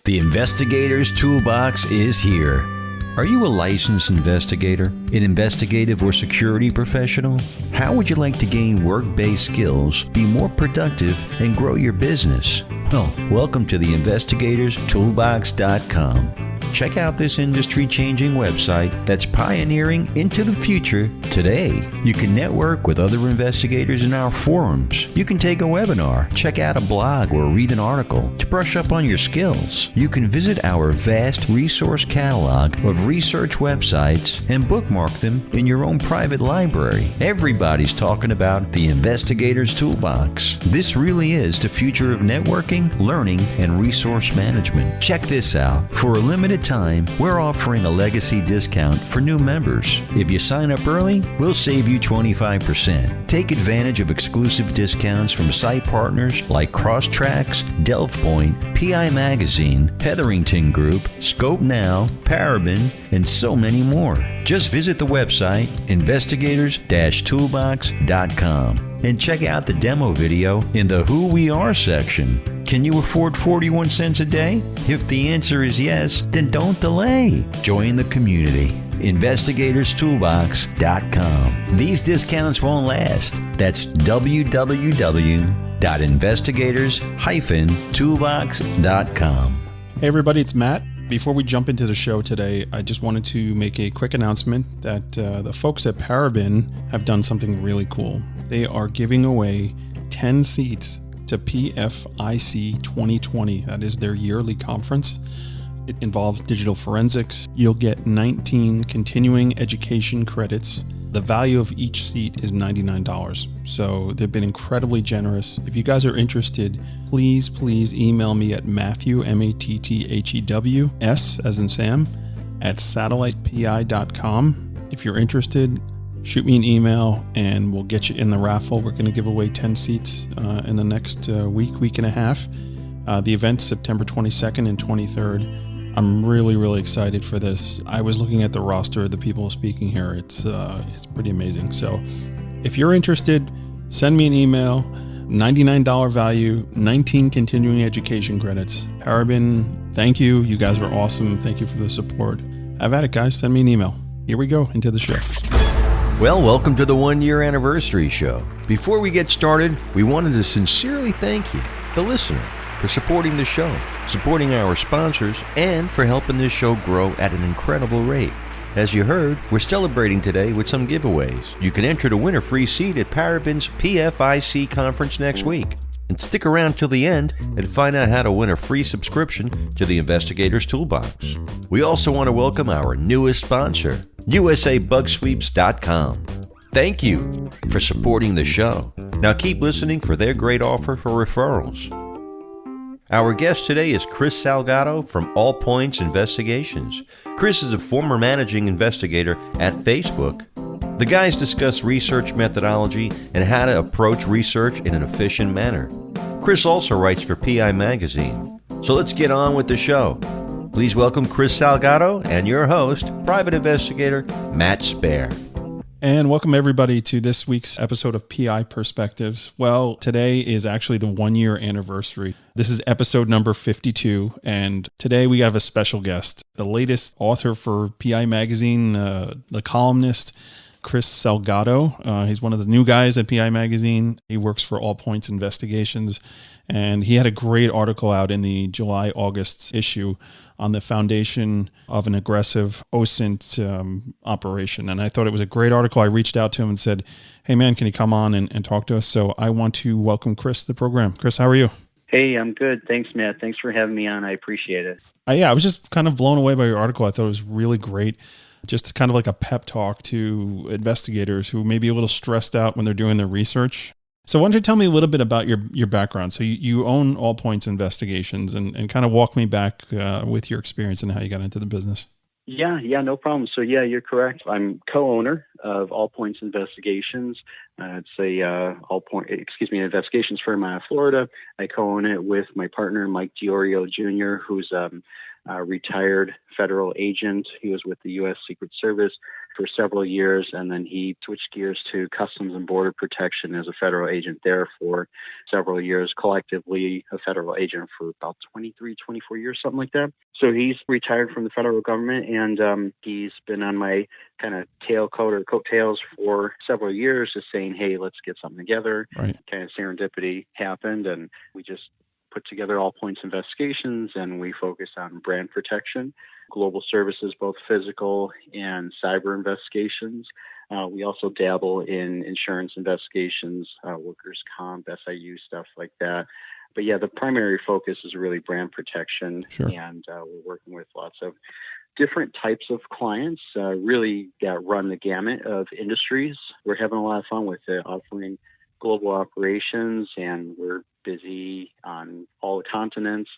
The Investigator's Toolbox is here. Are you a licensed investigator, an investigative or security professional? How would you like to gain work-based skills, be more productive, and grow your business? Well, welcome to the investigatorstoolbox.com. Check out this industry-changing website that's pioneering into the future today. You can network with other investigators in our forums. You can take a webinar, check out a blog, or read an article to brush up on your skills. You can visit our vast resource catalog of research websites and bookmark them in your own private library. Everybody's talking about the Investigator's Toolbox. This really is the future of networking, learning, and resource management. Check this out. For a limited time, we're offering a legacy discount for new members. If you sign up early, we'll save you 25%. Take advantage of exclusive discounts from site partners like Crosstracks, DelfPoint, PI Magazine, Hetherington Group, Scope Now, Parabon, and so many more. Just visit the website investigators-toolbox.com and check out the demo video in the Who We Are section. Can you afford 41 cents a day? If the answer is yes, then don't delay. Join the community. investigatorstoolbox.com. These discounts won't last. That's www.investigators-toolbox.com. Hey everybody, it's Matt. Before we jump into the show today, I just wanted to make a quick announcement that the folks at Parabon have done something really cool. They are giving away 10 seats to PFIC 2020. That is their yearly conference. It involves digital forensics. You'll get 19 continuing education credits. The value of each seat is $99. So they've been incredibly generous. If you guys are interested, please email me at Matthew, MATTHEWS, as in Sam, at satellitepi.com. If you're interested, shoot me an email and we'll get you in the raffle. We're going to give away 10 seats in the next week and a half. The event's September 22nd and 23rd. I'm really excited for this. I was looking at the roster of the people speaking here. It's pretty amazing. So if you're interested, send me an email. $99 value, 19 continuing education credits. Parabon, thank you. You guys are awesome. Thank you for the support. Have at it, guys. Send me an email. Here we go into the show. Well, welcome to the one-year anniversary show. Before we get started, we wanted to sincerely thank you, the listener, for supporting the show, supporting our sponsors, and for helping this show grow at an incredible rate. As you heard, we're celebrating today with some giveaways. You can enter to win a free seat at Parabon's PFIC conference next week. And stick around till the end and find out how to win a free subscription to the Investigator's Toolbox. We also want to welcome our newest sponsor, USABugSweeps.com. Thank you for supporting the show. Now keep listening for their great offer for referrals. Our guest today is Chris Salgado from All Points Investigations. Chris is a former managing investigator at Facebook. The guys discuss research methodology and how to approach research in an efficient manner. Chris also writes for PI Magazine. So let's get on with the show. Please welcome Chris Salgado and your host, private investigator Matt Spare. And welcome everybody to this week's episode of PI Perspectives. Well, today is actually the 1-year anniversary. This is episode number 52, and today we have a special guest, the latest author for PI Magazine, the columnist, Chris Salgado. He's one of the new guys at PI Magazine. He works for All Points Investigations, and he had a great article out in the July-August issue on the foundation of an aggressive OSINT operation. And I thought it was a great article. I reached out to him and said, hey man, can you come on and talk to us? So I want to welcome Chris to the program. Chris, how are you? Hey, I'm good. Thanks, Matt. Thanks for having me on. I appreciate it. I was just kind of blown away by your article. I thought it was really great. Just kind of like a pep talk to investigators who may be a little stressed out when they're doing their research. So why don't you tell me a little bit about your background? So you own All Points Investigations and kind of walk me back with your experience and how you got into the business. Yeah, no problem. So yeah, you're correct. I'm co-owner of All Points Investigations. It's a investigations firm out of Florida. I co-own it with my partner, Mike Diorio Jr., who's a retired federal agent. He was with the U.S. Secret Service for several years, and then he switched gears to Customs and Border Protection as a federal agent there for several years, collectively a federal agent for about 23, 24 years, something like that. So he's retired from the federal government, and he's been on my kind of coattails for several years, just saying, hey, let's get something together. Right. Kind of serendipity happened, and we just put together All Points Investigations, and we focus on brand protection, global services, both physical and cyber investigations. We also dabble in insurance investigations, workers' comp, SIU, stuff like that. But yeah, the primary focus is really brand protection. Sure. And we're working with lots of different types of clients, really run the gamut of industries. We're having a lot of fun with it, offering global operations, and we're busy on all the continents,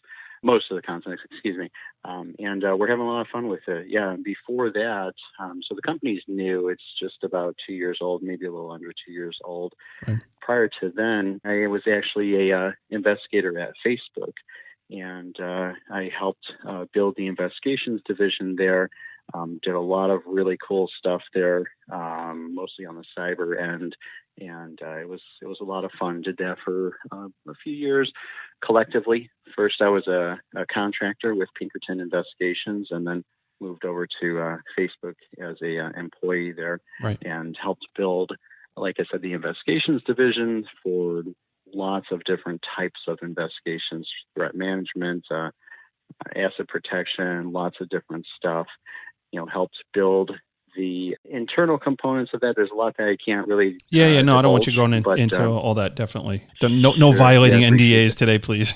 most of the continents, and we're having a lot of fun with it. Yeah, and before that, so the company's new. It's just about 2 years old, maybe a little under 2 years old. Right. Prior to then, I was actually a investigator at Facebook, and I helped build the investigations division there. Did a lot of really cool stuff there, mostly on the cyber end, and it was a lot of fun. Did that for a few years collectively. First, I was a contractor with Pinkerton Investigations, and then moved over to Facebook as a employee there, right. And helped build, like I said, the investigations division for lots of different types of investigations, threat management, asset protection, lots of different stuff. Helped build the internal components of that. There's a lot that I can't really. I don't want you going into all that. Definitely, no sure, violating NDAs today, please.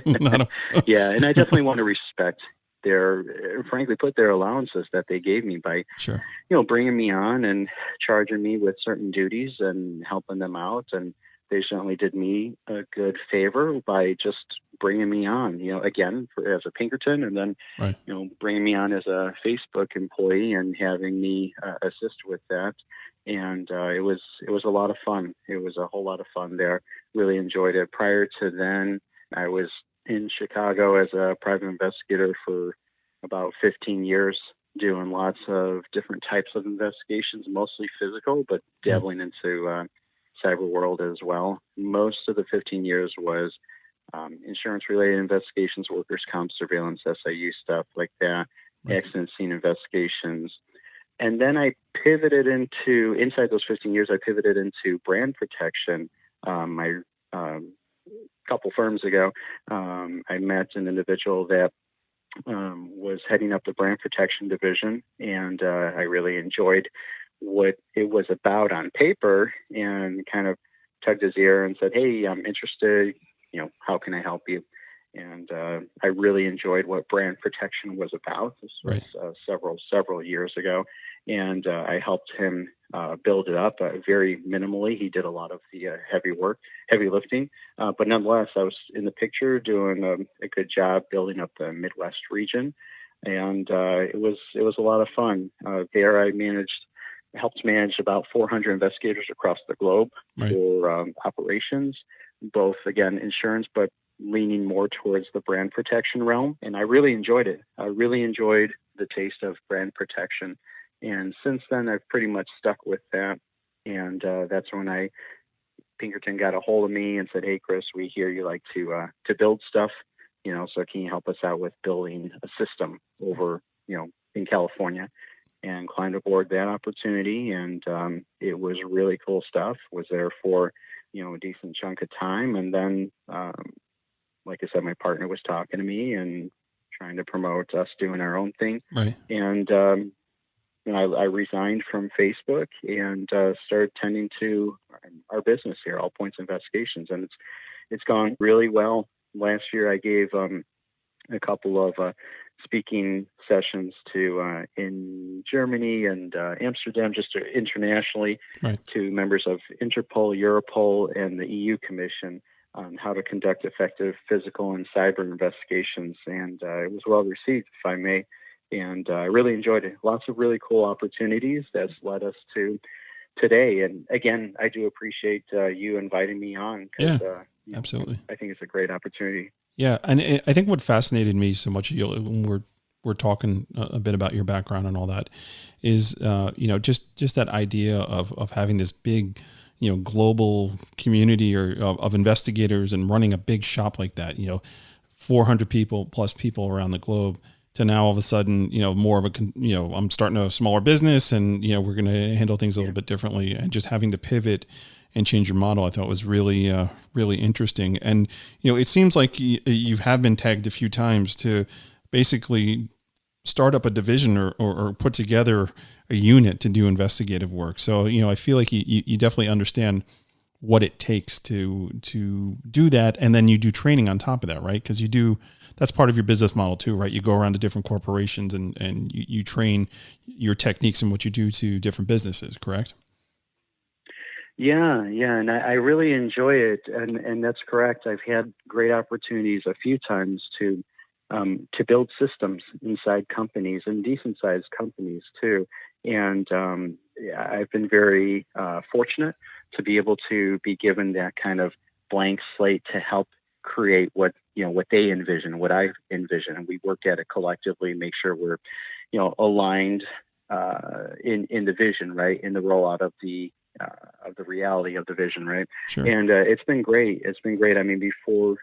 No. Yeah, and I definitely want to respect frankly, put their allowances that they gave me by, sure, bringing me on and charging me with certain duties and helping them out. And they certainly did me a good favor by just bringing me on, again, as a Pinkerton, and then, right. Bringing me on as a Facebook employee and having me assist with that. And it was a lot of fun. It was a whole lot of fun there. Really enjoyed it. Prior to then, I was in Chicago as a private investigator for about 15 years, doing lots of different types of investigations, mostly physical, but dabbling into cyber world as well. Most of the 15 years was insurance-related investigations, workers' comp, surveillance, SIU, stuff like that, right. Accident scene investigations. And then I pivoted inside those 15 years, I pivoted into brand protection. Couple firms ago, I met an individual that was heading up the brand protection division, and I really enjoyed what it was about on paper, and kind of tugged his ear and said, hey, I'm interested, how can I help you? And I really enjoyed what brand protection was about. This was several years ago, and I helped him build it up very minimally. He did a lot of the heavy lifting, but nonetheless, I was in the picture doing a good job building up the Midwest region, and it was a lot of fun. There, I helped manage about 400 investigators across the globe, right. For operations, both, again, insurance, but leaning more towards the brand protection realm. And I really enjoyed it. I really enjoyed the taste of brand protection. And since then, I've pretty much stuck with that. And that's when Pinkerton got a hold of me and said, hey, Chris, we hear you like to build stuff, so can you help us out with building a system over, in California? And climbed aboard that opportunity. And it was really cool stuff. Was there for, a decent chunk of time. And then, like I said, my partner was talking to me and trying to promote us doing our own thing. Right. And I resigned from Facebook and started tending to our business here, All Points Investigations, and it's gone really well. Last year, I gave a couple of speaking sessions in Germany and Amsterdam, just internationally, right. To members of Interpol, Europol, and the EU Commission on how to conduct effective physical and cyber investigations. And it was well received, if I may. And I really enjoyed it. Lots of really cool opportunities that's led us to today. And again, I do appreciate you inviting me on. Yeah, absolutely. I think it's a great opportunity. Yeah. And I think what fascinated me so much when we're we're talking a bit about your background and all that, is just that idea of having this big, global community of investigators and running a big shop like that. 400 plus people around the globe. To now all of a sudden, more of a, I'm starting a smaller business, and we're going to handle things a little bit differently, and just having to pivot and change your model, I thought was really, really interesting. And it seems like you have been tagged a few times to basically start up a division or put together a unit to do investigative work. So I feel like you definitely understand what it takes to do that, and then you do training on top of that, right? Because that's part of your business model too, right? You go around to different corporations and you train your techniques and what you do to different businesses, correct? Yeah, and I really enjoy it, and that's correct. I've had great opportunities a few times to build systems inside companies, and decent-sized companies too. And I've been very fortunate to be able to be given that kind of blank slate to help create what they envision, what I envision, and we work at it collectively, make sure we're aligned in the vision, right, in the rollout of the reality of the vision, right? Sure. And it's been great. It's been great. I mean, before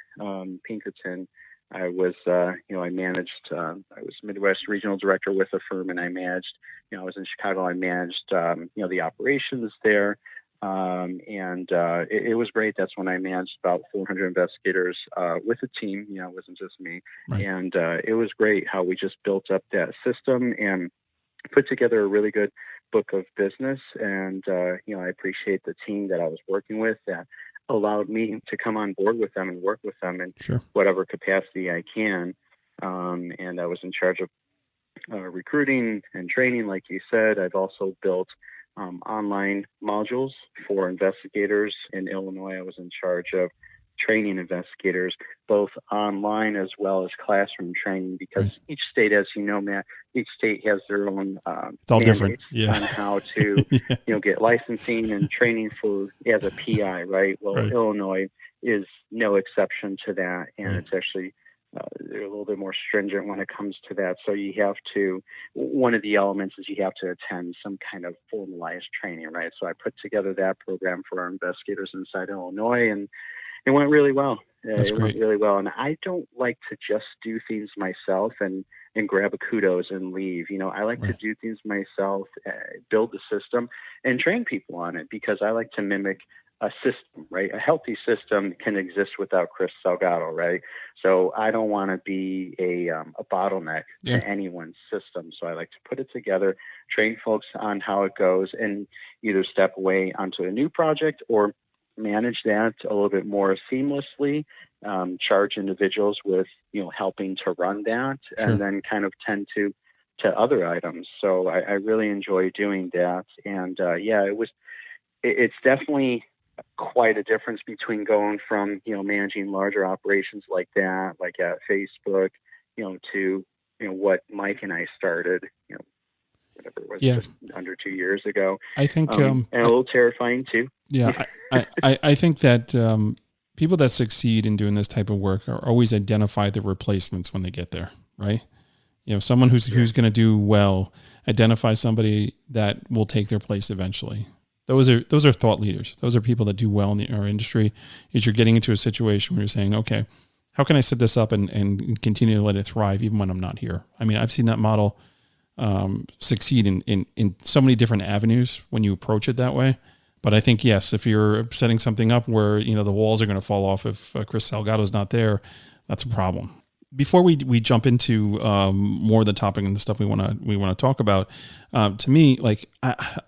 Pinkerton, I was I managed. I was Midwest regional director with a firm, and I managed. I was in Chicago. I managed the operations there. It was great. That's when I managed about 400 investigators with a team. It wasn't just me. Right. And it was great how we just built up that system and put together a really good book of business. And I appreciate the team that I was working with that allowed me to come on board with them and work with them in Sure. whatever capacity I can. And I was in charge of recruiting and training, like you said. I've also built online modules for investigators in Illinois. I was in charge of training investigators, both online as well as classroom training, because each state, as you know, Matt, each state has their own it's all different. on how to get licensing and training as a PI, right? Well, Right. Illinois is no exception to that, and it's actually they're a little bit more stringent when it comes to that. So one of the elements is you have to attend some kind of formalized training, right? So I put together that program for our investigators inside Illinois, and it went really well. That's great. Went really well. And I don't like to just do things myself and grab a kudos and leave. I like to do things myself, build the system, and train people on it, because I like to mimic a system, right? A healthy system can exist without Chris Salgado, right? So I don't want to be a bottleneck to anyone's system. So I like to put it together, train folks on how it goes, and either step away onto a new project or manage that a little bit more seamlessly, charge individuals with, helping to run that, Sure. and then kind of tend to other items. So I really enjoy doing that. And it's definitely quite a difference between going from, managing larger operations like that, like at Facebook, to, what Mike and I started, whatever it was, just under 2 years ago. I think, and a little terrifying too. Yeah. I think that people that succeed in doing this type of work are always identify the replacements when they get there, right? Someone who's going to do well, identify somebody that will take their place eventually. Those are thought leaders. Those are people that do well in our industry. Is you're getting into a situation where you're saying, okay, how can I set this up and continue to let it thrive even when I'm not here? I mean, I've seen that model succeed in so many different avenues when you approach it that way. But I think, yes, if you're setting something up where, the walls are going to fall off if Chris Salgado is not there, that's a problem. Before we jump into more of the topic and the stuff we want to talk about, to me,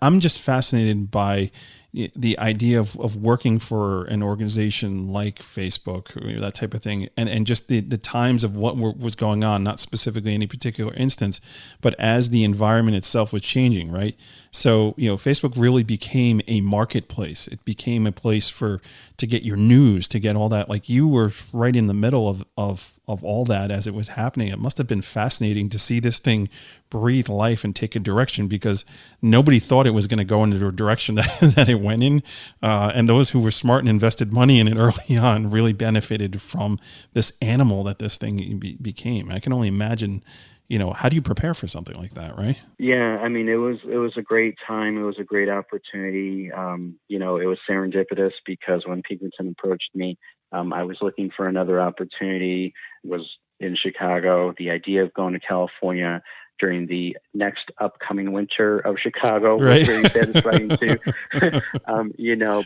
I'm just fascinated by the idea of working for an organization like Facebook, that type of thing, and just the times of what was going on, not specifically any particular instance, but as the environment itself was changing, right? So, Facebook really became a marketplace. It became a place to get your news, to get all that. Like, you were right in the middle of all that as it was happening. It must have been fascinating to see this thing breathe life and take a direction, because nobody thought it was going to go into the direction that it went in. And those who were smart and invested money in it early on really benefited from this animal that this thing became. I can only imagine, how do you prepare for something like that, right? Yeah, I mean, it was a great time. It was a great opportunity. It was serendipitous because when Pigmenton approached me, I was looking for another opportunity. Was in Chicago. The idea of going to California during the next upcoming winter of Chicago was very satisfying too.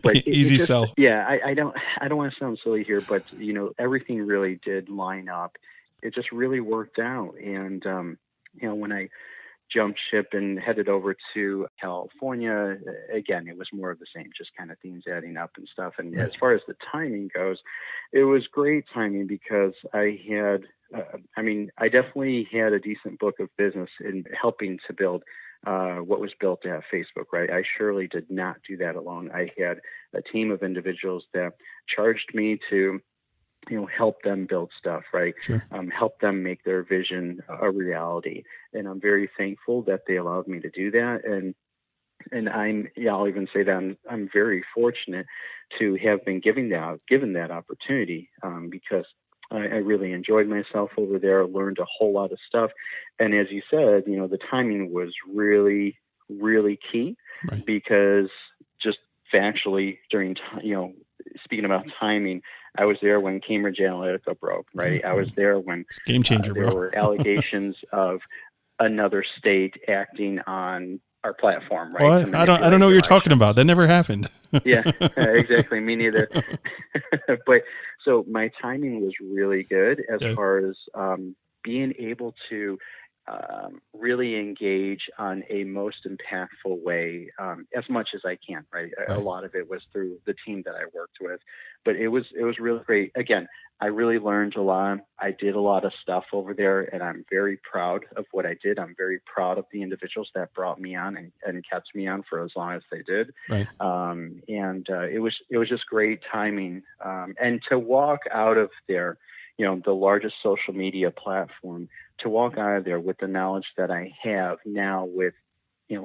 But easy sell. Yeah, I don't want to sound silly here, but everything really did line up. It just really worked out. And when I jumped ship and headed over to California, again, it was more of the same, just kind of things adding up and stuff. And as far as the timing goes, it was great timing because I definitely had a decent book of business in helping to build what was built at Facebook, right? I surely did not do that alone. I had a team of individuals that charged me to help them build stuff, right? Sure. Help them make their vision a reality. And I'm very thankful that they allowed me to do that. And I'll even say that I'm very fortunate to have been given that opportunity because I really enjoyed myself over there, learned a whole lot of stuff. And as you said, the timing was really, really key, right? Because just factually during, speaking about timing, I was there when Cambridge Analytica broke, right? Mm-hmm. I was there when game changer, there were allegations of another state acting on our platform, right? What? I don't know what you're talking about. That never happened. Yeah, exactly. Me neither. But so my timing was really good as far as being able to really engage on a most impactful way as much as I can, right? A lot of it was through the team that I worked with, but it was really great. Again, I really learned a lot. I did a lot of stuff over there, and I'm very proud of what I did. I'm very proud of the individuals that brought me on and kept me on for as long as they did. Right. It was just great timing. And to walk out of there, the largest social media platform, to walk out of there with the knowledge that I have now with,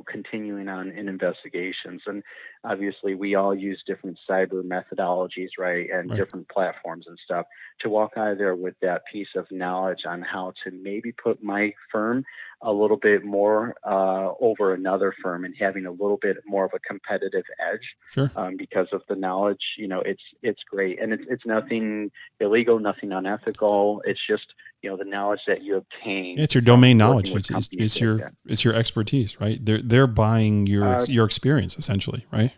continuing on in investigations. And obviously we all use different cyber methodologies, right? And different platforms and stuff. To walk out of there with that piece of knowledge on how to maybe put my firm a little bit more over another firm and having a little bit more of a competitive edge, sure. Because of the knowledge, it's great. And it's nothing illegal, nothing unethical. It's just, the knowledge that you obtain. It's your domain knowledge. It's your expertise, right? They're buying your experience essentially, right?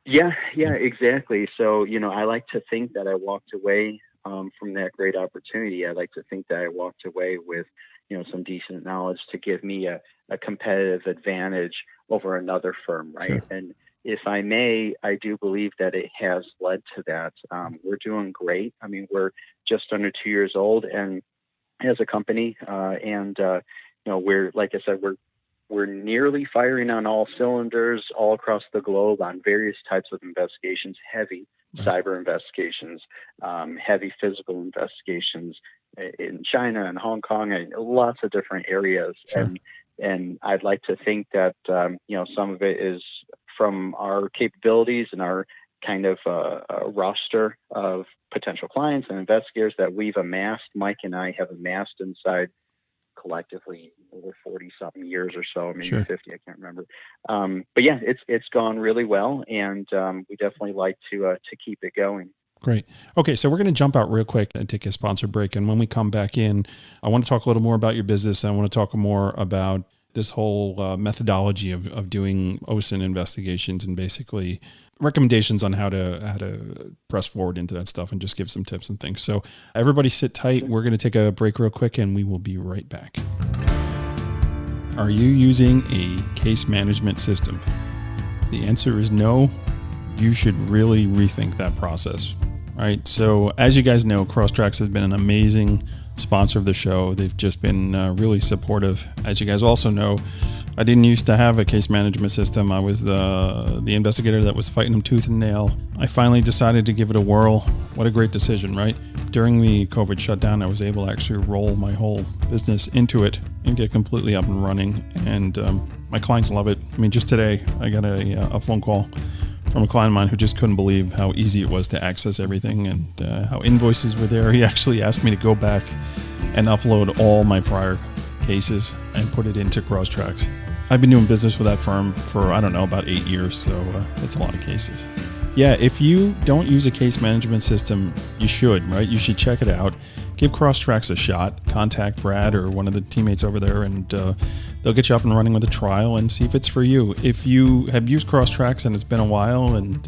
Yeah, exactly. So, I like to think that I walked away from that great opportunity. I like to think that I walked away with, some decent knowledge to give me a competitive advantage over another firm, right? Sure. And if I may, I do believe that it has led to that. We're doing great. I mean, we're just under 2 years old, and as a company, we're, like I said, we're nearly firing on all cylinders all across the globe on various types of investigations, heavy cyber investigations, heavy physical investigations in China and Hong Kong and lots of different areas. Sure. And I'd like to think that, some of it is from our capabilities and our kind of roster of potential clients and investigators that we've amassed. Mike and I have amassed inside collectively over 40 something years or so, maybe sure. 50, I can't remember. But yeah, it's gone really well, and we definitely like to keep it going. Great. Okay, so we're going to jump out real quick and take a sponsor break. And when we come back in, I want to talk a little more about your business. I want to talk more about this whole methodology of doing OSINT investigations and basically recommendations on how to press forward into that stuff and just give some tips and things. So everybody sit tight. We're going to take a break real quick and we will be right back. Are you using a case management system? The answer is no. You should really rethink that process. All right. So as you guys know, Crosstracks has been an amazing sponsor of the show. They've just been really supportive. As you guys also know, I didn't used to have a case management system. I was the investigator that was fighting them tooth and nail. I finally decided to give it a whirl. What a great decision, right? During the COVID shutdown, I was able to actually roll my whole business into it and get completely up and running. And my clients love it. I mean, just today, I got a phone call from a client of mine who just couldn't believe how easy it was to access everything and how invoices were there. He actually asked me to go back and upload all my prior cases and put it into Crosstracks. I've been doing business with that firm for, about 8 years, so it's a lot of cases. Yeah, if you don't use a case management system, you should, right? You should check it out. Give Crosstracks a shot. Contact Brad or one of the teammates over there, and they'll get you up and running with a trial and see if it's for you. If you have used Crosstracks and it's been a while and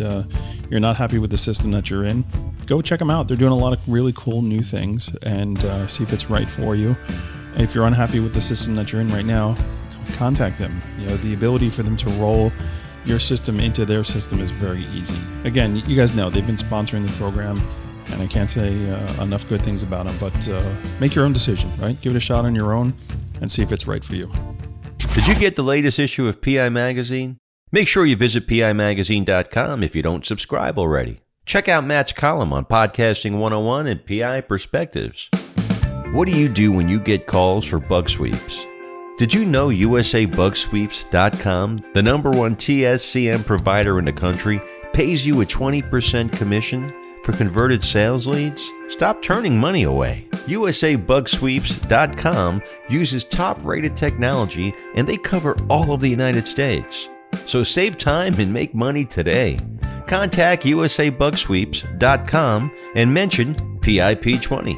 you're not happy with the system that you're in, go check them out. They're doing a lot of really cool new things, and see if it's right for you. If you're unhappy with the system that you're in right now, contact them. The ability for them to roll your system into their system is very easy. Again, you guys know they've been sponsoring the program, and I can't say enough good things about them, but make your own decision, right? Give it a shot on your own and see if it's right for you. Did you get the latest issue of PI Magazine? Make sure you visit PIMagazine.com if you don't subscribe already. Check out Matt's column on Podcasting 101 and PI Perspectives. What do you do when you get calls for bug sweeps? Did you know USABugSweeps.com, the #1 TSCM provider in the country, pays you a 20% commission for converted sales leads? Stop turning money away. USABugSweeps.com uses top-rated technology, and they cover all of the United States. So save time and make money today. Contact USABugSweeps.com and mention PIP20.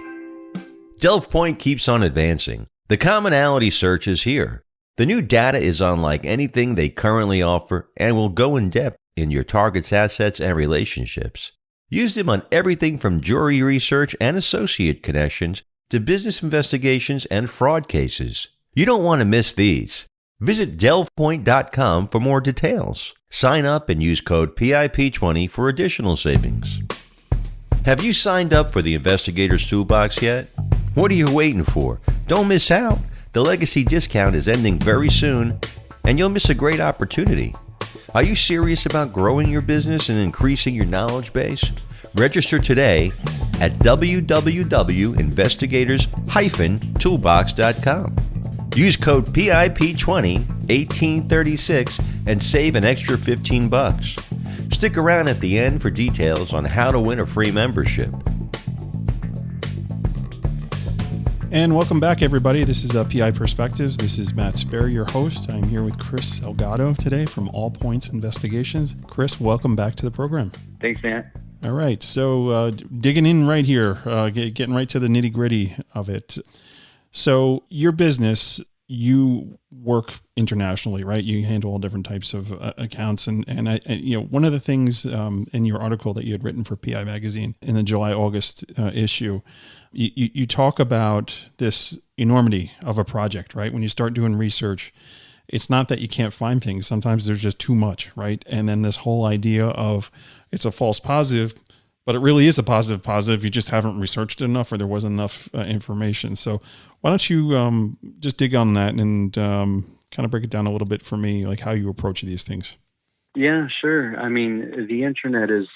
Delve Point keeps on advancing. The commonality search is here. The new data is unlike anything they currently offer and will go in depth in your target's assets and relationships. Use them on everything from jury research and associate connections to business investigations and fraud cases. You don't want to miss these. Visit delvepoint.com for more details. Sign up and use code PIP20 for additional savings. Have you signed up for the Investigator's Toolbox yet? What are you waiting for? Don't miss out. The legacy discount is ending very soon, and you'll miss a great opportunity. Are you serious about growing your business and increasing your knowledge base? Register today at www.investigators-toolbox.com. Use code PIP20 1836 and save an extra $15. Stick around at the end for details on how to win a free membership. And welcome back, everybody. This is PI Perspectives. This is Matt Sperry, your host. I'm here with Chris Salgado today from All Points Investigations. Chris, welcome back to the program. Thanks, Matt. All right. So digging in right here, getting right to the nitty gritty of it. So your business, you work internationally, right? You handle all different types of accounts. And one of the things in your article that you had written for PI Magazine in the July-August issue, you talk about this enormity of a project, right? When you start doing research, it's not that you can't find things. Sometimes there's just too much, right? And then this whole idea of it's a false positive, but it really is a positive. You just haven't researched enough, or there wasn't enough information. So why don't you just dig on that and kind of break it down a little bit for me, like how you approach these things? Yeah, sure. I mean, the internet is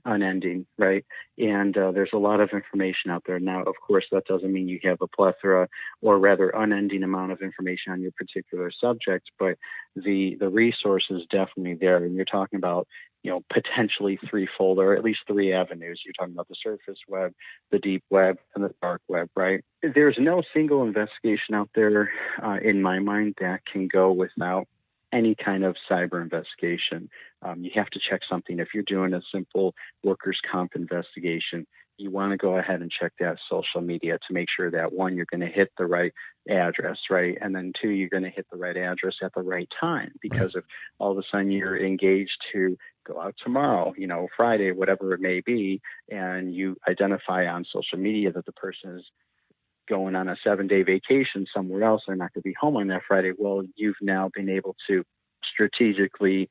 unending, right? And there's a lot of information out there. Now, of course, that doesn't mean you have a plethora or rather unending amount of information on your particular subject, but the resource is definitely there. And you're talking about, potentially threefold, or at least three avenues. You're talking about the surface web, the deep web, and the dark web, right? There's no single investigation out there, in my mind, that can go without any kind of cyber investigation. You have to check something. If you're doing a simple workers' comp investigation, you want to go ahead and check that social media to make sure that, one, you're going to hit the right address, right? And then two, you're going to hit the right address at the right time. Because if all of a sudden you're engaged to go out tomorrow, Friday, whatever it may be, and you identify on social media that the person is going on a 7-day vacation somewhere else, they're not going to be home on that Friday, well, you've now been able to strategically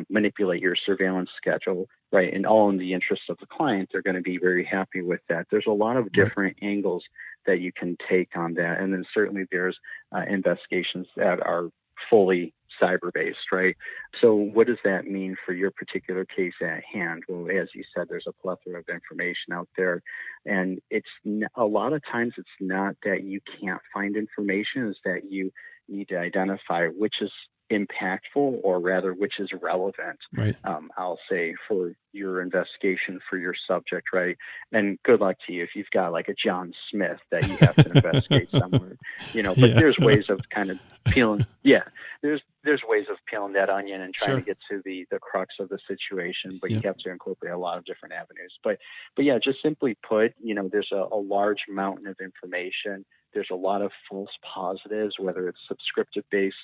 manipulate your surveillance schedule, right? And all in the interest of the client. They're going to be very happy with that. There's a lot of different angles that you can take on that. And then certainly there's investigations that are fully cyber-based, right? So what does that mean for your particular case at hand? Well, as you said, there's a plethora of information out there. And it's a lot of times it's not that you can't find information, it's that you need to identify which is impactful, or rather which is relevant, right. I'll say, for your investigation, for your subject, right? And good luck to you if you've got like a John Smith that you have to investigate somewhere. but there's ways of kind of peeling. Yeah, there's ways of peeling that onion and trying to get to the crux of the situation, but you have to incorporate a lot of different avenues. But yeah, just simply put, there's a large mountain of information. There's a lot of false positives, whether it's subscriptive-based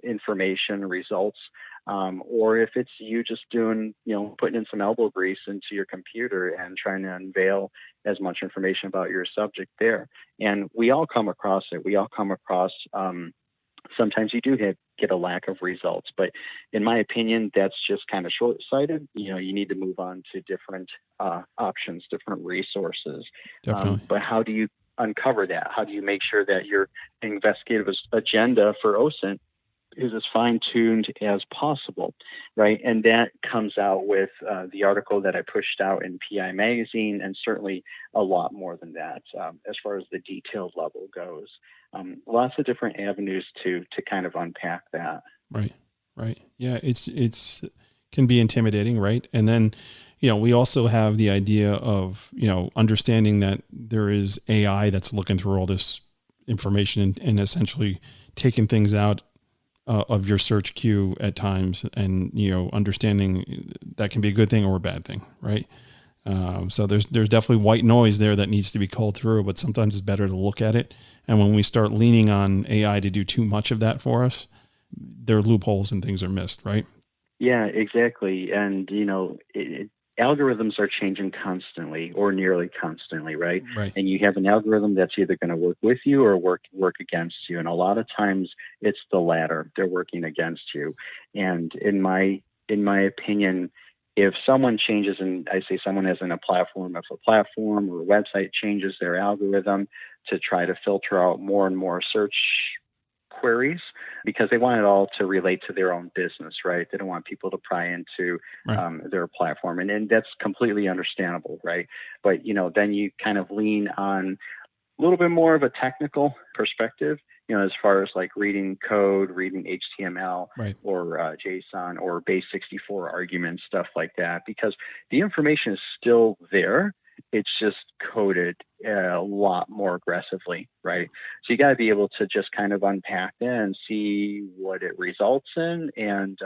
information results, or if it's you just doing, putting in some elbow grease into your computer and trying to unveil as much information about your subject there. And we all come across it. We all come across sometimes you do get a lack of results, but in my opinion, that's just kind of short-sighted. You need to move on to different options, different resources. Definitely. But how do you uncover that? How do you make sure that your investigative agenda for OSINT is as fine-tuned as possible, right? And that comes out with the article that I pushed out in PI Magazine, and certainly a lot more than that as far as the detailed level goes. Lots of different avenues to kind of unpack that. Right. Yeah, it's can be intimidating, right? And then, we also have the idea of, understanding that there is AI that's looking through all this information and essentially taking things out of your search queue at times, and understanding that can be a good thing or a bad thing, right? So there's definitely white noise there that needs to be culled through, but sometimes it's better to look at it. And when we start leaning on AI to do too much of that for us, there are loopholes and things are missed, right? Yeah, exactly. And algorithms are changing constantly or nearly constantly, right? And you have an algorithm that's either going to work with you or work against you. And a lot of times it's the latter. They're working against you. And in my opinion, if someone changes, and I say someone as in a platform, if a platform or a website changes their algorithm to try to filter out more and more search queries, because they want it all to relate to their own business, right? They don't want people to pry into their platform. And that's completely understandable, right? But, then you kind of lean on a little bit more of a technical perspective, as far as like reading code, reading HTML or JSON or base 64 arguments, stuff like that, because the information is still there. It's just coded a lot more aggressively, right? So you got to be able to just kind of unpack that and see what it results in, and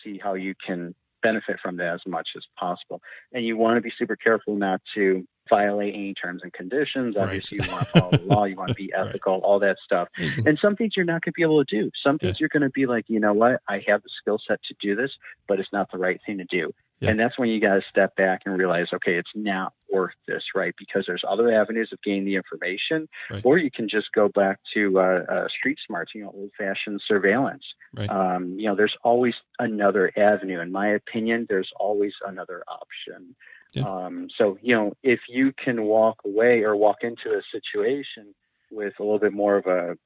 see how you can benefit from that as much as possible. And you want to be super careful not to violate any terms and conditions. Obviously, you want to follow the law. You want to be ethical, all that stuff. And some things you're not going to be able to do. Some things you're going to be like, you know what? I have the skill set to do this, but it's not the right thing to do. And that's when you got to step back and realize, okay, it's not worth this, right? Because there's other avenues of gaining the information, or you can just go back to street smarts, old-fashioned surveillance. There's always another avenue. In my opinion, there's always another option. So, if you can walk away or walk into a situation with a little bit more of a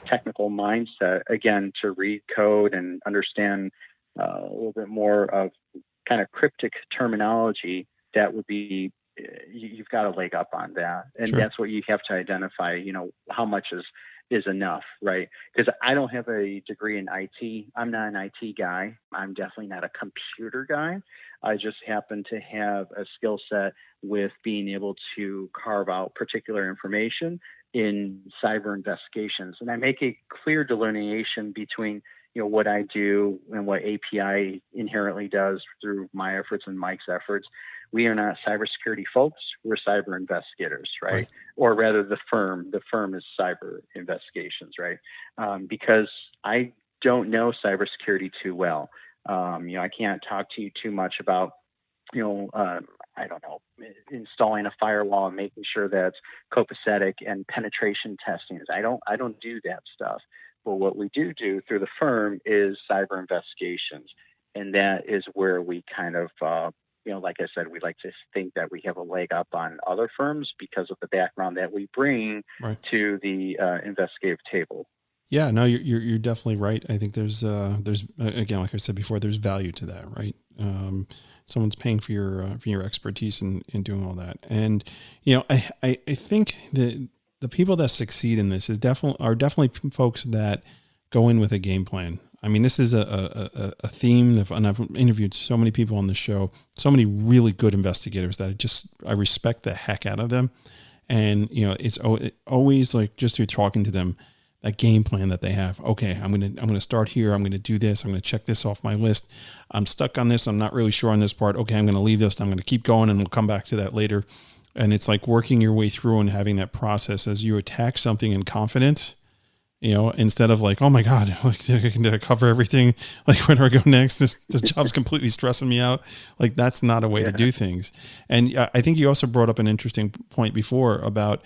technical mindset, again, to read code and understand a little bit more of kind of cryptic terminology, that would be, you've got a leg up on that. And that's what you have to identify, how much is enough, right? Because I don't have a degree in IT. I'm not an IT guy. I'm definitely not a computer guy. I just happen to have a skill set with being able to carve out particular information in cyber investigations. And I make a clear delineation between what I do and what API inherently does through my efforts and Mike's efforts. We are not cybersecurity folks. We're cyber investigators, right? Or rather, the firm is cyber investigations, right? Because I don't know cybersecurity too well. I can't talk to you too much about, I don't know, installing a firewall and making sure that it's copacetic and penetration testing. I don't do that stuff. But what we do through the firm is cyber investigations. And that is where we kind of, like I said, we like to think that we have a leg up on other firms because of the background that we bring to the investigative table. Yeah, no, you're definitely right. I think there's again, like I said before, there's value to that, right? Someone's paying for your expertise in doing all that. And, I think that the people that succeed in this are definitely folks that go in with a game plan. I mean, this is a theme, and I've interviewed so many people on the show, so many really good investigators that I respect the heck out of them. And, it's always like just through talking to them, that game plan that they have. Okay, I'm going to start here. I'm going to do this. I'm going to check this off my list. I'm stuck on this. I'm not really sure on this part. Okay, I'm going to leave this. I'm going to keep going and we'll come back to that later. And it's like working your way through and having that process as you attack something in confidence, instead of like, oh my God, like, did I cover everything? Like, where do I go next? This job's completely stressing me out. Like, that's not a way to do things. And I think you also brought up an interesting point before about,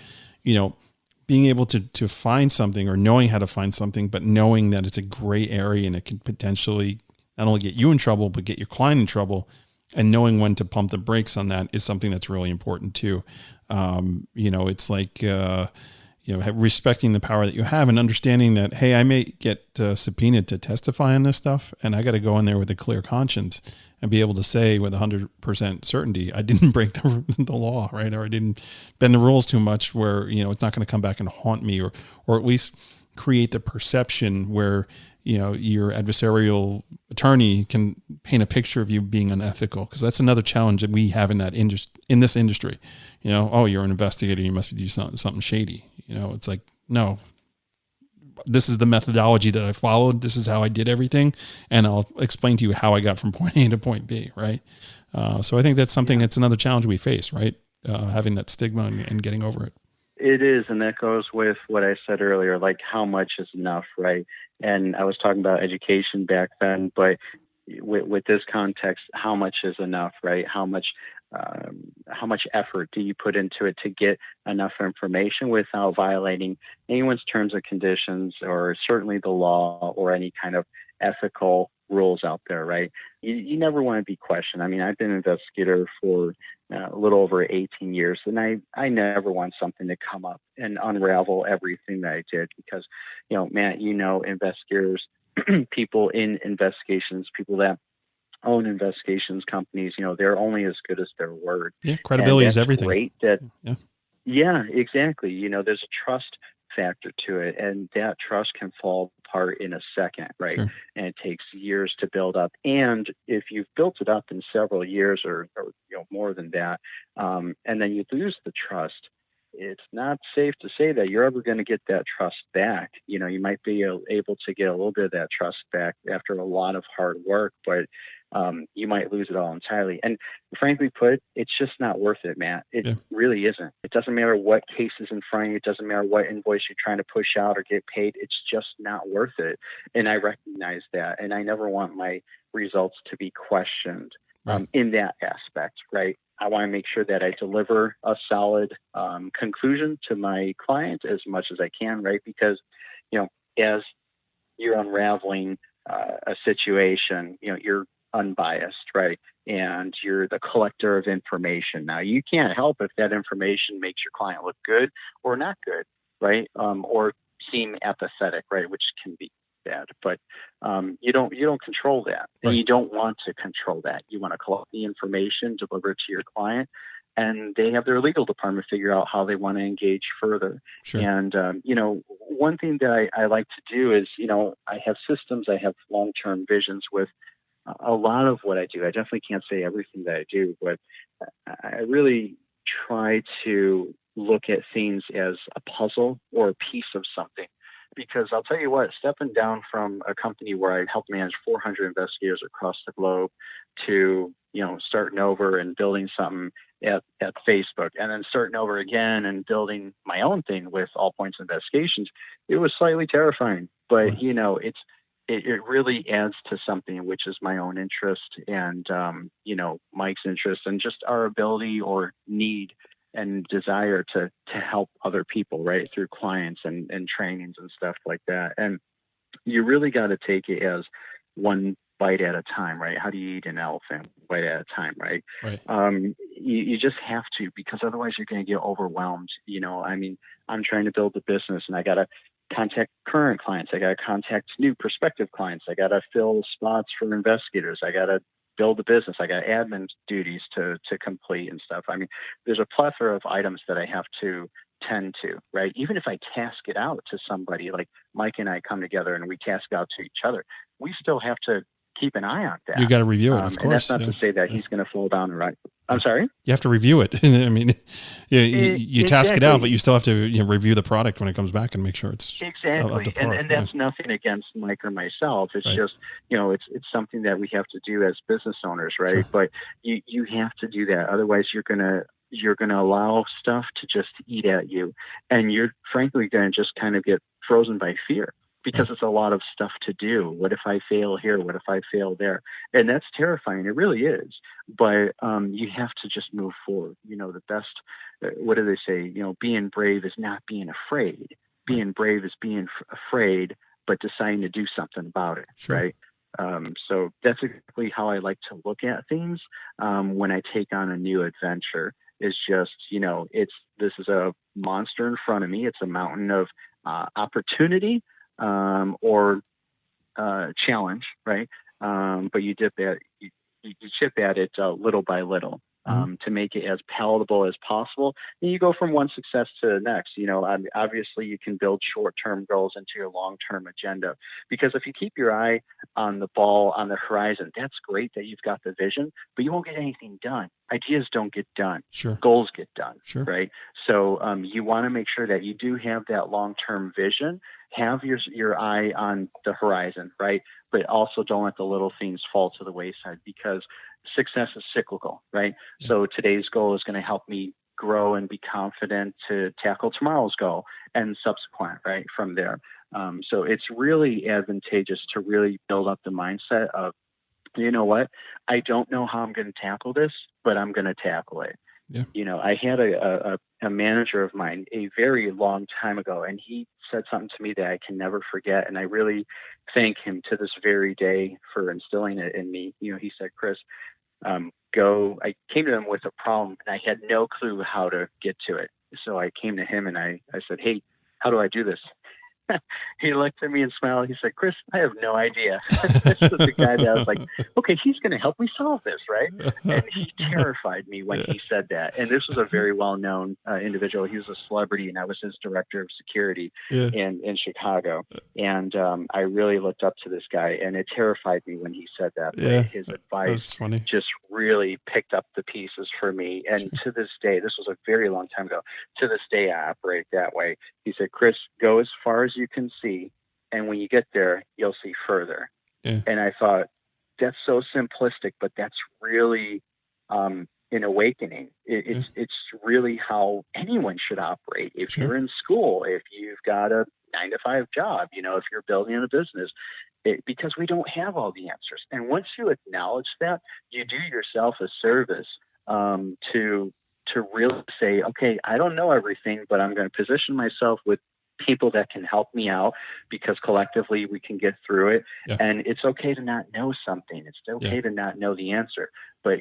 being able to find something or knowing how to find something, but knowing that it's a gray area and it can potentially not only get you in trouble, but get your client in trouble, and knowing when to pump the brakes on that is something that's really important too. It's like, respecting the power that you have and understanding that, hey, I may get subpoenaed to testify on this stuff, and I got to go in there with a clear conscience and be able to say with 100% certainty, I didn't break the law, right? Or I didn't bend the rules too much where, it's not going to come back and haunt me, or at least create the perception where, your adversarial attorney can paint a picture of you being unethical. Because that's another challenge that we have in this industry. Oh, you're an investigator, you must be doing something shady. It's like, no, this is the methodology that I followed. This is how I did everything. And I'll explain to you how I got from point A to point B. Right. So I think that's something that's another challenge we face, right? Having that stigma and getting over it. It is. And that goes with what I said earlier, like how much is enough, right? And I was talking about education back then, but with this context, how much is enough, right? How much effort do you put into it to get enough information without violating anyone's terms and conditions, or certainly the law or any kind of ethical rules out there, right? You never want to be questioned. I mean, I've been an investigator for a little over 18 years, and I never want something to come up and unravel everything that I did, because, Matt, investigators, people in investigations, people that own investigations companies, they're only as good as their word. Yeah, credibility is everything. Great that, yeah, exactly. There's a trust factor to it, and that trust can fall apart in a second, right? Sure. And it takes years to build up. And if you've built it up in several years or more than that, and then you lose the trust, it's not safe to say that you're ever going to get that trust back. You might be able to get a little bit of that trust back after a lot of hard work, but you might lose it all entirely. And frankly put, it's just not worth it, Matt. It really isn't. It doesn't matter what case is in front of you. It doesn't matter what invoice you're trying to push out or get paid. It's just not worth it. And I recognize that. And I never want my results to be questioned in that aspect, right? I want to make sure that I deliver a solid conclusion to my client as much as I can, right? Because, as you're unraveling a situation, you're unbiased, right? And you're the collector of information. Now, you can't help if that information makes your client look good or not good, right? Or seem apathetic, right? Which can be bad, but you don't control that, and you don't want to control that. You want to collect the information, deliver it to your client, and they have their legal department figure out how they want to engage further. Sure. And one thing that I like to do is, I have systems, I have long-term visions with a lot of what I do. I definitely can't say everything that I do, but I really try to look at things as a puzzle or a piece of something. Because I'll tell you what, stepping down from a company where I helped manage 400 investigators across the globe to, starting over and building something at Facebook, and then starting over again and building my own thing with All Points Investigations, it was slightly terrifying. But, it really adds to something, which is my own interest and, Mike's interest, and just our ability or need and desire to help other people, right, through clients and trainings and stuff like that. And you really got to take it as one bite at a time, right? How do you eat an elephant? Bite at a time, right? You just have to, because otherwise you're going to get overwhelmed. I'm trying to build a business, and I got to contact current clients. I got to contact new prospective clients. I got to fill spots for investigators. I got to build a business. I got admin duties to complete and stuff. There's a plethora of items that I have to tend to, right? Even if I task it out to somebody, like Mike and I come together and we task out to each other, we still have to keep an eye on that. You got to review it, of course. And that's not to say that he's going to fall down the right. I'm sorry? You have to review it. I mean, you task it out, but you still have to review the product when it comes back and make sure it's exactly. And that's nothing against Mike or myself. It's just, it's something that we have to do as business owners, right? Sure. But you have to do that. Otherwise, you're going to allow stuff to just eat at you. And you're frankly going to just kind of get frozen by fear. Because it's a lot of stuff to do. What if I fail here? What if I fail there? And that's terrifying. It really is. But you have to just move forward. The best, what do they say? Being brave is not being afraid. Being brave is being afraid, but deciding to do something about it, sure. Right? So that's exactly how I like to look at things when I take on a new adventure. Is just, this is a monster in front of me. It's a mountain of opportunity. Or challenge, right? But you chip at it little by little to make it as palatable as possible. And you go from one success to the next. Obviously you can build short-term goals into your long-term agenda, because if you keep your eye on the ball on the horizon, that's great that you've got the vision, but you won't get anything done. Ideas don't get done. Sure. Goals get done. Sure. Right. So you want to make sure that you do have that long-term vision, have your eye on the horizon, right? But also don't let the little things fall to the wayside, because success is cyclical, right? Yeah. So today's goal is going to help me grow and be confident to tackle tomorrow's goal and subsequent, right, from there. So it's really advantageous to really build up the mindset of, you know what, I don't know how I'm going to tackle this, but I'm going to tackle it. Yeah. I had a manager of mine a very long time ago, and he said something to me that I can never forget. And I really thank him to this very day for instilling it in me. He said, Chris, I came to him with a problem and I had no clue how to get to it. So I came to him and I said, hey, how do I do this? He looked at me and smiled. He said, Chris, I have no idea. This is the guy that I was like, okay, he's going to help me solve this, right? And he terrified me when he said that. And this was a very well-known individual. He was a celebrity, and I was his director of security in Chicago. And I really looked up to this guy, and it terrified me when he said that. Yeah. His advice just really picked up the pieces for me. And to this day, this was a very long time ago, to this day I operate that way. He said, Chris, go as far as you can see, and when you get there, you'll see further. Yeah. And I thought, that's so simplistic, but that's really an awakening. It's really how anyone should operate. If you're in school, if you've got a 9-to-5 job, if you're building a business, because we don't have all the answers. And once you acknowledge that, you do yourself a service to really say, okay, I don't know everything, but I'm going to position myself with people that can help me out, because collectively we can get through it. Yeah. And it's okay to not know something. It's okay to not know the answer, but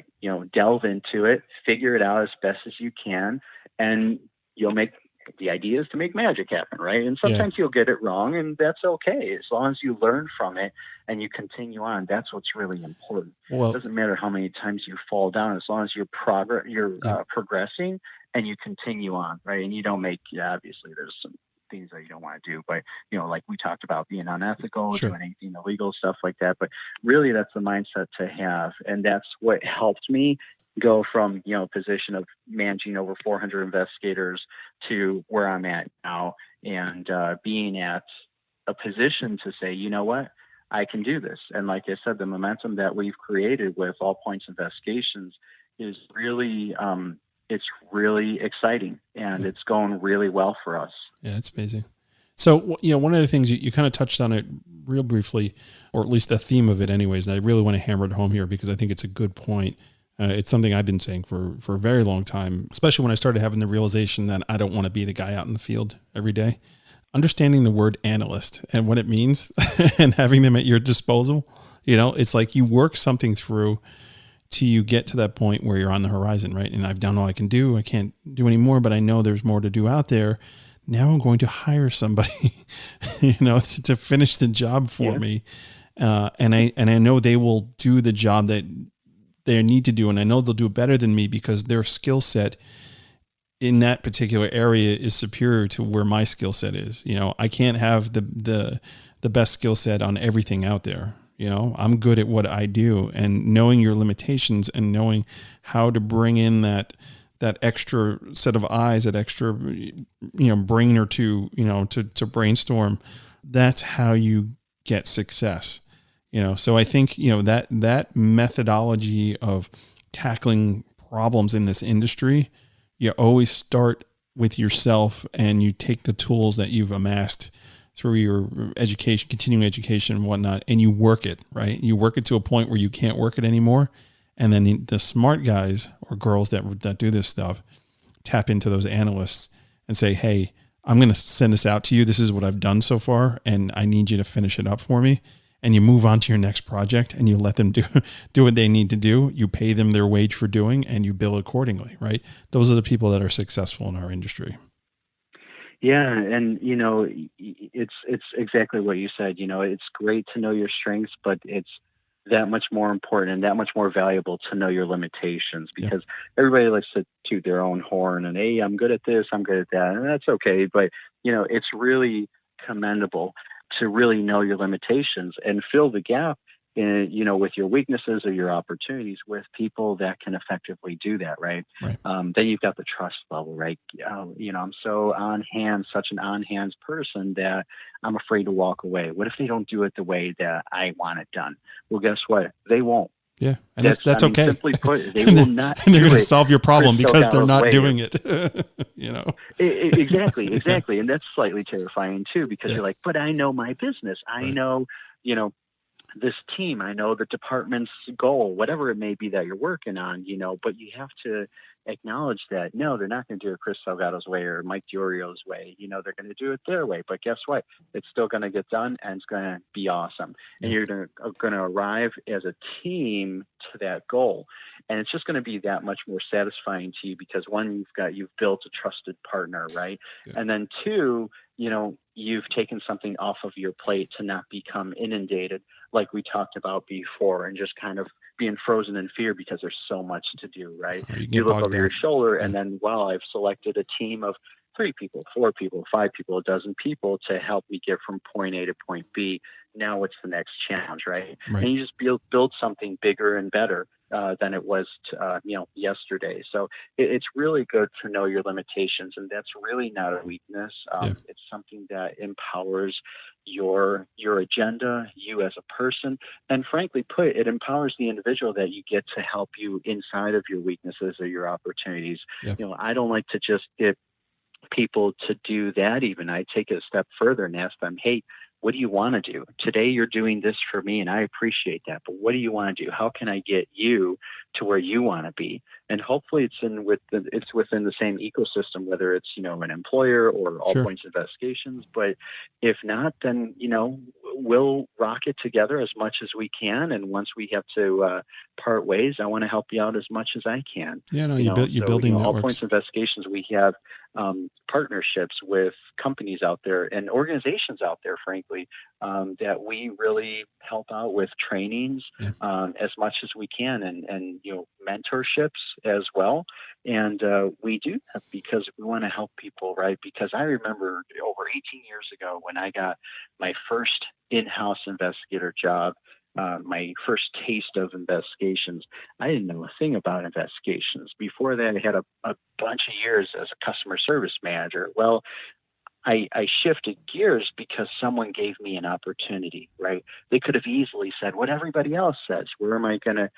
delve into it, figure it out as best as you can, and you'll make the idea is to make magic happen, right? And sometimes you'll get it wrong, and that's okay. As long as you learn from it and you continue on, that's what's really important. Well, it doesn't matter how many times you fall down, as long as you're progressing and you continue on, right? And you don't make, obviously there's some things that you don't want to do, but like we talked about, being unethical, doing anything illegal, stuff like that. But really, that's the mindset to have, and that's what helped me go from a position of managing over 400 investigators to where I'm at now, and being at a position to say, you know what, I can do this. And like I said, the momentum that we've created with All Points Investigations is really it's really exciting, and it's going really well for us. Yeah, it's amazing. So, one of the things you kind of touched on it real briefly, or at least the theme of it anyways, and I really want to hammer it home here because I think it's a good point. It's something I've been saying for a very long time, especially when I started having the realization that I don't want to be the guy out in the field every day. Understanding the word analyst and what it means and having them at your disposal, it's like you work something through till you get to that point where you're on the horizon, right? And I've done all I can do. I can't do any more, but I know there's more to do out there. Now I'm going to hire somebody, to finish the job for me. And I know they will do the job that they need to do. And I know they'll do it better than me because their skill set in that particular area is superior to where my skill set is. I can't have the best skill set on everything out there. I'm good at what I do, and knowing your limitations and knowing how to bring in that extra set of eyes, that extra, brain or two, to brainstorm. That's how you get success. So I think, that methodology of tackling problems in this industry, you always start with yourself, and you take the tools that you've amassed through your education, continuing education and whatnot, and you work it, right? You work it to a point where you can't work it anymore. And then the smart guys or girls that do this stuff tap into those analysts and say, hey, I'm going to send this out to you. This is what I've done so far, and I need you to finish it up for me. And you move on to your next project, and you let them do what they need to do. You pay them their wage for doing, and you bill accordingly, right? Those are the people that are successful in our industry. Yeah, and it's exactly what you said. It's great to know your strengths, but it's that much more important and that much more valuable to know your limitations, because everybody likes to toot their own horn and, hey, I'm good at this, I'm good at that, and that's okay. But it's really commendable to really know your limitations and fill the gap in, with your weaknesses or your opportunities with people that can effectively do that, right? Then you've got the trust level, right? I'm so such an on-hands person that I'm afraid to walk away. What if they don't do it the way that I want it done? Well, guess what? They won't. Yeah, and that's okay. Simply put, they will not. And they're going to solve your problem because they're not doing it. Exactly, and that's slightly terrifying too, because you're like, but I know my business. I know, this team. I know the department's goal, whatever it may be that you're working on. But you have to acknowledge that no, they're not going to do it Chris Salgado's way or Mike DiOrio's way. They're going to do it their way. But guess what? It's still going to get done, and it's going to be awesome. And you're going to arrive as a team to that goal. And it's just going to be that much more satisfying to you, because one, you've built a trusted partner, right? Yeah. And then two, you've taken something off of your plate to not become inundated, like we talked about before, and just kind of being frozen in fear because there's so much to do, right? You look over your shoulder, and then, I've selected a team of 3 people, 4 people, 5 people, a dozen people to help me get from point A to point B. Now what's the next challenge, right? And you just build something bigger and better than it was, yesterday. So it's really good to know your limitations, and that's really not a weakness. It's something that empowers your agenda, you as a person, and frankly put, it empowers the individual that you get to help you inside of your weaknesses or your opportunities. I don't like to just get people to do that. Even I take it a step further and ask them, hey, what do you want to do? Today you're doing this for me, and I appreciate that, but what do you want to do? How can I get you to where you want to be? And hopefully it's within the same ecosystem, whether it's, an employer or All Points Investigations. But if not, then, we'll rock it together as much as we can. And once we have to part ways, I want to help you out as much as I can. Yeah, no, you're building networks. All Points Investigations, we have partnerships with companies out there and organizations out there, frankly, that we really help out with trainings as much as we can, and mentorships as well. And we do that because we want to help people, right? Because I remember over 18 years ago when I got my first in-house investigator job, my first taste of investigations, I didn't know a thing about investigations. Before that, I had a bunch of years as a customer service manager. Well, I shifted gears because someone gave me an opportunity, right? They could have easily said what everybody else says. Where am I going to,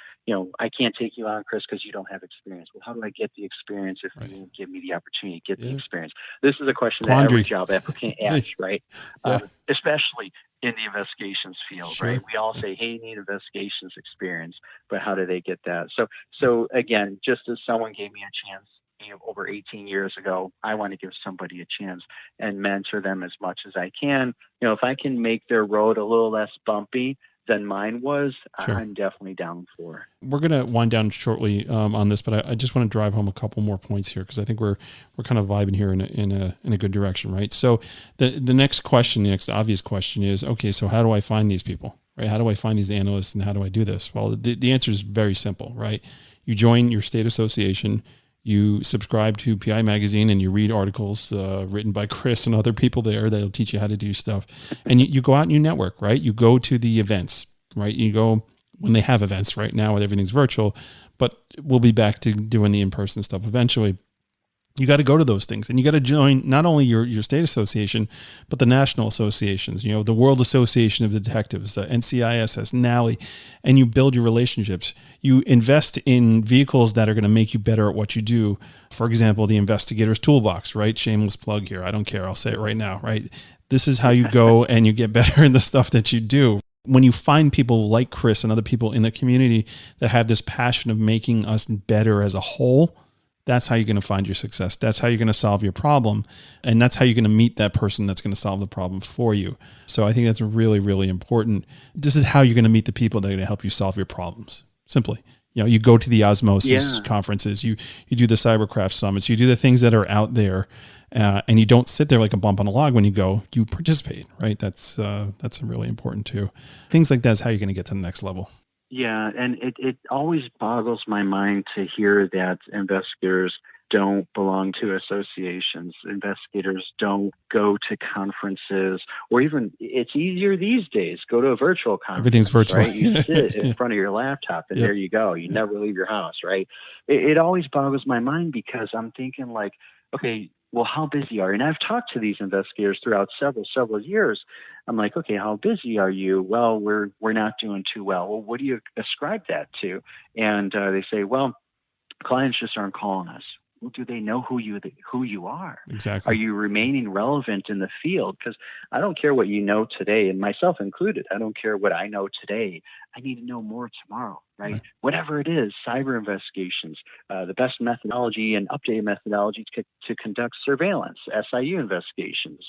I can't take you on, Chris, because you don't have experience. Well, how do I get the experience if you give me the opportunity to get the experience? This is a question that every job applicant asks, right? Especially in the investigations field, right? We all say, hey, you need investigations experience, but how do they get that? So again, just as someone gave me a chance, over 18 years ago, I want to give somebody a chance and mentor them as much as I can. If I can make their road a little less bumpy than mine was, I'm definitely down for. We're going to wind down shortly on this, but I just want to drive home a couple more points here, because I think we're kind of vibing here in a good direction, right? So the next obvious question is, okay, so how do I find these people, right? How do I find these analysts, and how do I do this? Well, the answer is very simple, right? You join your state association. You subscribe to PI Magazine, and you read articles written by Chris and other people there that'll teach you how to do stuff. And you go out and you network, right? You go to the events, right? You go when they have events. Right now, everything's virtual, but we'll be back to doing the in-person stuff eventually. You got to go to those things, and you got to join not only your state association, but the national associations, the World Association of Detectives, NCISS, NALI, and you build your relationships. You invest in vehicles that are going to make you better at what you do. For example, the Investigator's Toolbox, right? Shameless plug here. I don't care. I'll say it right now, right? This is how you go and you get better in the stuff that you do. When you find people like Chris and other people in the community that have this passion of making us better as a whole, that's how you're going to find your success. That's how you're going to solve your problem. And that's how you're going to meet that person that's going to solve the problem for you. So I think that's really, really important. This is how you're going to meet the people that are going to help you solve your problems. Simply. You go to the osmosis conferences, you do the cybercraft summits, you do the things that are out there, and you don't sit there like a bump on a log when you go, you participate, right? That's really important too. Things like that is how you're going to get to the next level. Yeah, and it always boggles my mind to hear that investigators don't belong to associations. Investigators don't go to conferences, or even it's easier these days, go to a virtual conference. Everything's virtual. Right? You sit in front of your laptop and there you go. You never leave your house, right? It always boggles my mind because I'm thinking like, okay, well, how busy are you? And I've talked to these investigators throughout several years. I'm like, okay, how busy are you? Well, we're not doing too well. Well, what do you ascribe that to? And they say, well, clients just aren't calling us. Well, do they know who you are? Exactly. Are you remaining relevant in the field? Because I don't care what you know today, and myself included. I don't care what I know today. I need to know more tomorrow, right? Whatever it is, cyber investigations, the best methodology and updated methodology to conduct surveillance, SIU investigations,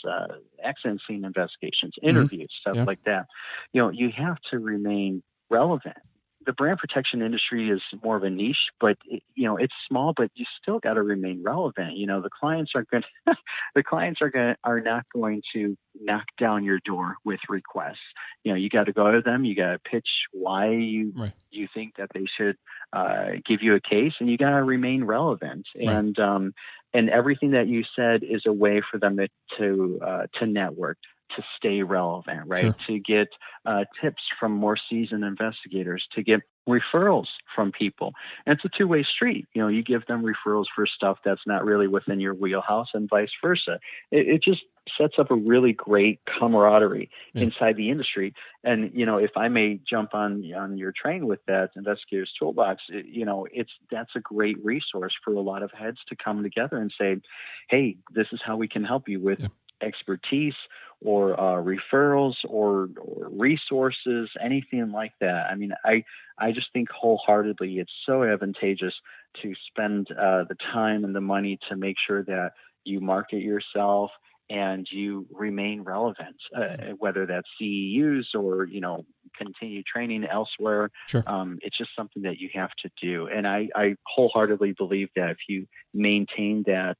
accident scene investigations, interviews, stuff like that. You have to remain relevant. The brand protection industry is more of a niche, but it's small, but you still got to remain relevant. The clients are not going to knock down your door with requests. You got to go to them. You got to pitch why you think that they should give you a case, and you got to remain relevant. Right. And everything that you said is a way for them to network, to stay relevant, right? Sure. To get tips from more seasoned investigators, to get referrals from people. And it's a two-way street. You give them referrals for stuff that's not really within your wheelhouse and vice versa. It just sets up a really great camaraderie inside the industry. And, if I may jump on your train with that Investigator's Toolbox, that's a great resource for a lot of heads to come together and say, hey, this is how we can help you with expertise or referrals or resources, anything like that. I mean, I just think wholeheartedly it's so advantageous to spend the time and the money to make sure that you market yourself and you remain relevant, whether that's CEUs or, continue training elsewhere. Sure. It's just something that you have to do. And I wholeheartedly believe that if you maintain that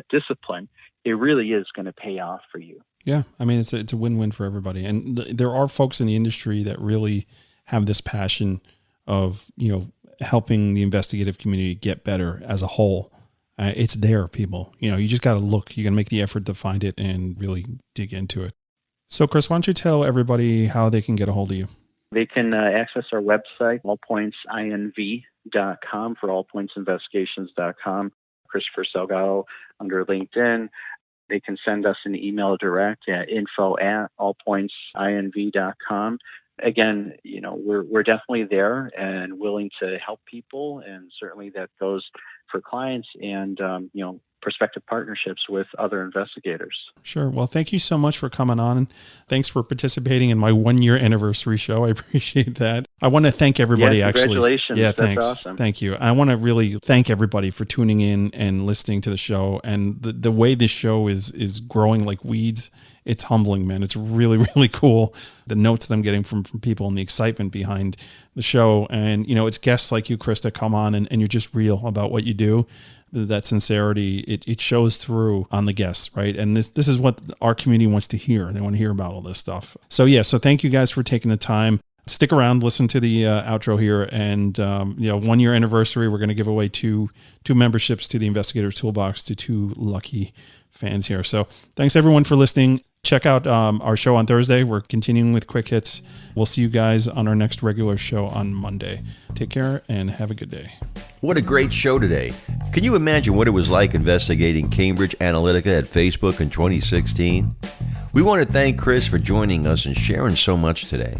discipline, it really is going to pay off for you. Yeah. I mean, it's a win-win for everybody. And there are folks in the industry that really have this passion of, helping the investigative community get better as a whole. It's there, people. You just got to look. You got to make the effort to find it and really dig into it. So, Chris, why don't you tell everybody how they can get a hold of you? They can access our website, allpointsinv.com, for allpointsinvestigations.com. Christopher Salgado under LinkedIn. They can send us an email direct at info@allpointsinv.com. Again, we're definitely there and willing to help people, and certainly that goes for clients and prospective partnerships with other investigators. Sure. Well, thank you so much for coming on, and thanks for participating in my 1-year anniversary show. I appreciate that. I want to thank everybody. Congratulations. Yeah, That's thanks. Awesome. Thank you. I want to really thank everybody for tuning in and listening to the show. And the way this show is growing like weeds, it's humbling, man. It's really, really cool. The notes that I'm getting from people and the excitement behind the show. And, it's guests like you, Chris, that come on and you're just real about what you do. That sincerity, it shows through on the guests, right? And this is what our community wants to hear. They want to hear about all this stuff. So thank you guys for taking the time. stick around, listen to the outro here, and 1 year anniversary. We're going to give away two memberships to the Investigators Toolbox to 2 lucky fans here. So thanks everyone for listening. Check out our show on Thursday. We're continuing with Quick Hits. We'll see you guys on our next regular show on Monday. Take care and have a good day. What a great show today. Can you imagine what it was like investigating Cambridge Analytica at Facebook in 2016? We want to thank Chris for joining us and sharing so much today.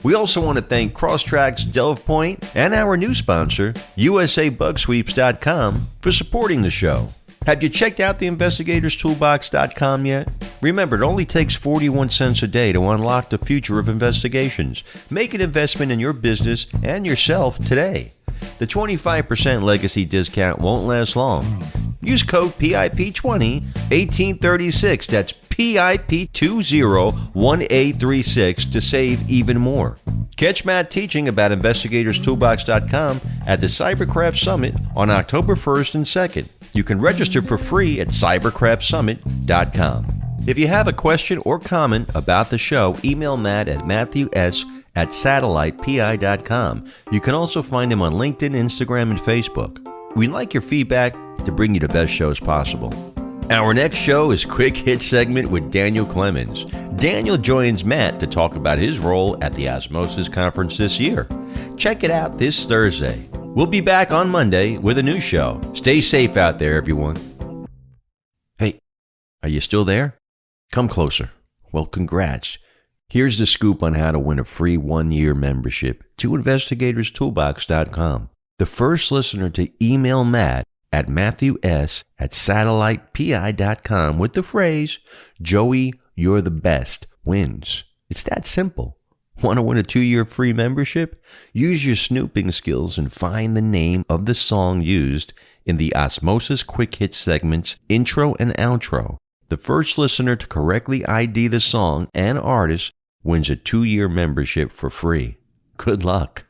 We also want to thank Crosstrack's Delve Point and our new sponsor, USABugSweeps.com, for supporting the show. Have you checked out the investigatorstoolbox.com yet? Remember, it only takes 41 cents a day to unlock the future of investigations. Make an investment in your business and yourself today. The 25% legacy discount won't last long. Use code PIP20 1836. That's PIP201836 to save even more. Catch Matt teaching about investigatorstoolbox.com at the Cybercraft Summit on October 1st and 2nd. You can register for free at cybercraftsummit.com. If you have a question or comment about the show, email Matt at matthews@satellitepi.com. You can also find him on LinkedIn, Instagram, and Facebook. We'd like your feedback to bring you the best shows possible. Our next show is Quick Hit segment with Daniel Clemens. Daniel joins Matt to talk about his role at the Osmosis Conference this year. Check it out this Thursday. We'll be back on Monday with a new show. Stay safe out there, everyone. Hey, are you still there? Come closer. Well, congrats. Here's the scoop on how to win a free 1-year membership to investigatorstoolbox.com. The first listener to email Matt at matthews@satellitepi.com with the phrase, "Joey, you're the best," wins. It's that simple. Want to win a 2-year free membership? Use your snooping skills and find the name of the song used in the Osmosis Quick Hit segment's intro and outro. The first listener to correctly ID the song and artist wins a 2-year membership for free. Good luck.